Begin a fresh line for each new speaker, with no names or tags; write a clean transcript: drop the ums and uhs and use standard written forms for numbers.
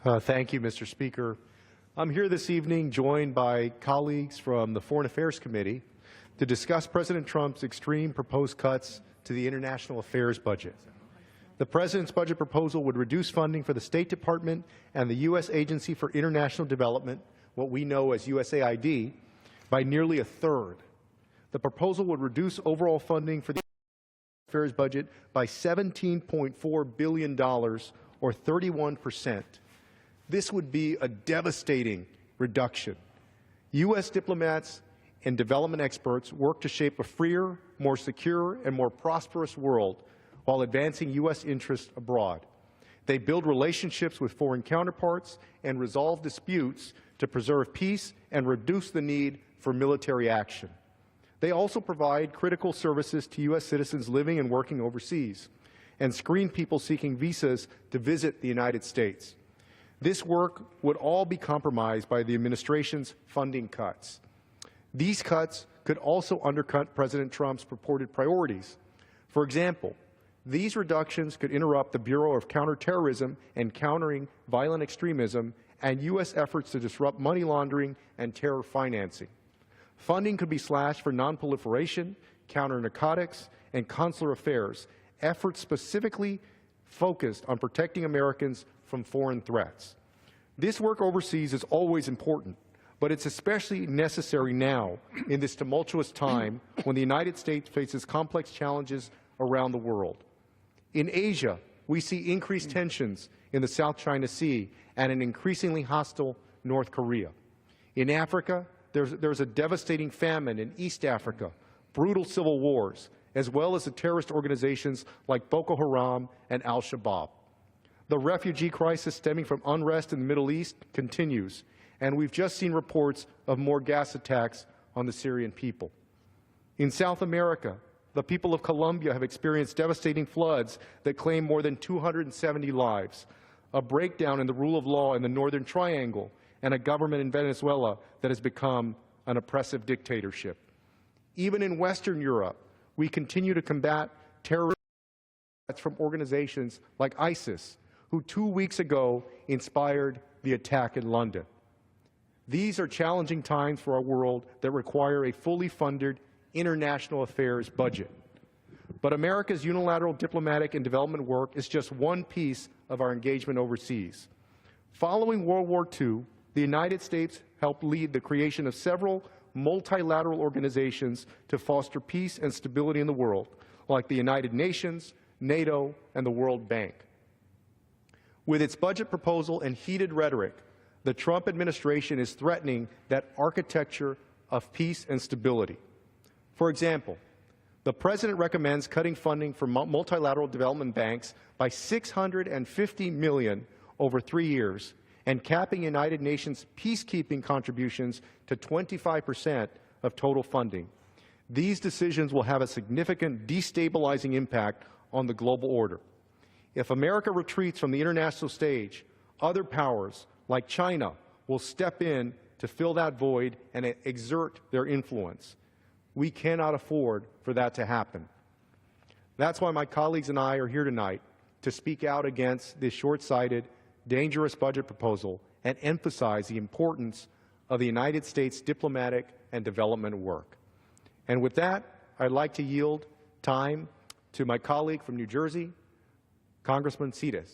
Thank you, Mr. Speaker. I'm here this evening joined by colleagues from the Foreign Affairs Committee to discuss President Trump's extreme proposed cuts to the international affairs budget. The President's budget proposal would reduce funding for the State Department and the U.S. Agency for International Development, what we know as USAID, by nearly a third. The proposal would reduce overall funding for the affairs budget by $17.4 billion, or 31%. This would be a devastating reduction. U.S. diplomats and development experts work to shape a freer, more secure, and more prosperous world while advancing U.S. interests abroad. They build relationships with foreign counterparts and resolve disputes to preserve peace and reduce the need for military action. They also provide critical services to U.S. citizens living and working overseas and screen people seeking visas to visit the United States. This work would all be compromised by the administration's funding cuts. These cuts could also undercut President Trump's purported priorities. For example, these reductions could interrupt the Bureau of Counterterrorism and Countering Violent Extremism and U.S. efforts to disrupt money laundering and terror financing. Funding could be slashed for nonproliferation, counter-narcotics, and consular affairs, efforts specifically focused on protecting Americans from foreign threats. This work overseas is always important, but it's especially necessary now in this tumultuous time when the United States faces complex challenges around the world. In Asia, we see increased tensions in the South China Sea and an increasingly hostile North Korea. In Africa, there's a devastating famine in East Africa, brutal civil wars, as well as the terrorist organizations like Boko Haram and al-Shabaab. The refugee crisis stemming from unrest in the Middle East continues, and we've just seen reports of more gas attacks on the Syrian people. In South America, the people of Colombia have experienced devastating floods that claim more than 270 lives, a breakdown in the rule of law in the Northern Triangle, and a government in Venezuela that has become an oppressive dictatorship. Even in Western Europe, we continue to combat terrorism from organizations like ISIS, who 2 weeks ago inspired the attack in London. These are challenging times for our world that require a fully funded international affairs budget. But America's unilateral diplomatic and development work is just one piece of our engagement overseas. Following World War II, the United States helped lead the creation of several multilateral organizations to foster peace and stability in the world, like the United Nations, NATO, and the World Bank. With its budget proposal and heated rhetoric, the Trump administration is threatening that architecture of peace and stability. For example, the President recommends cutting funding for multilateral development banks by $650 million over 3 years and capping United Nations peacekeeping contributions to 25% of total funding. These decisions will have a significant destabilizing impact on the global order. If America retreats from the international stage, other powers like China will step in to fill that void and exert their influence. We cannot afford for that to happen. That's why my colleagues and I are here tonight to speak out against this short-sighted, dangerous budget proposal and emphasize the importance of the United States diplomatic and development work. And with that, I'd like to yield time to my colleague from New Jersey, Congressman Castro.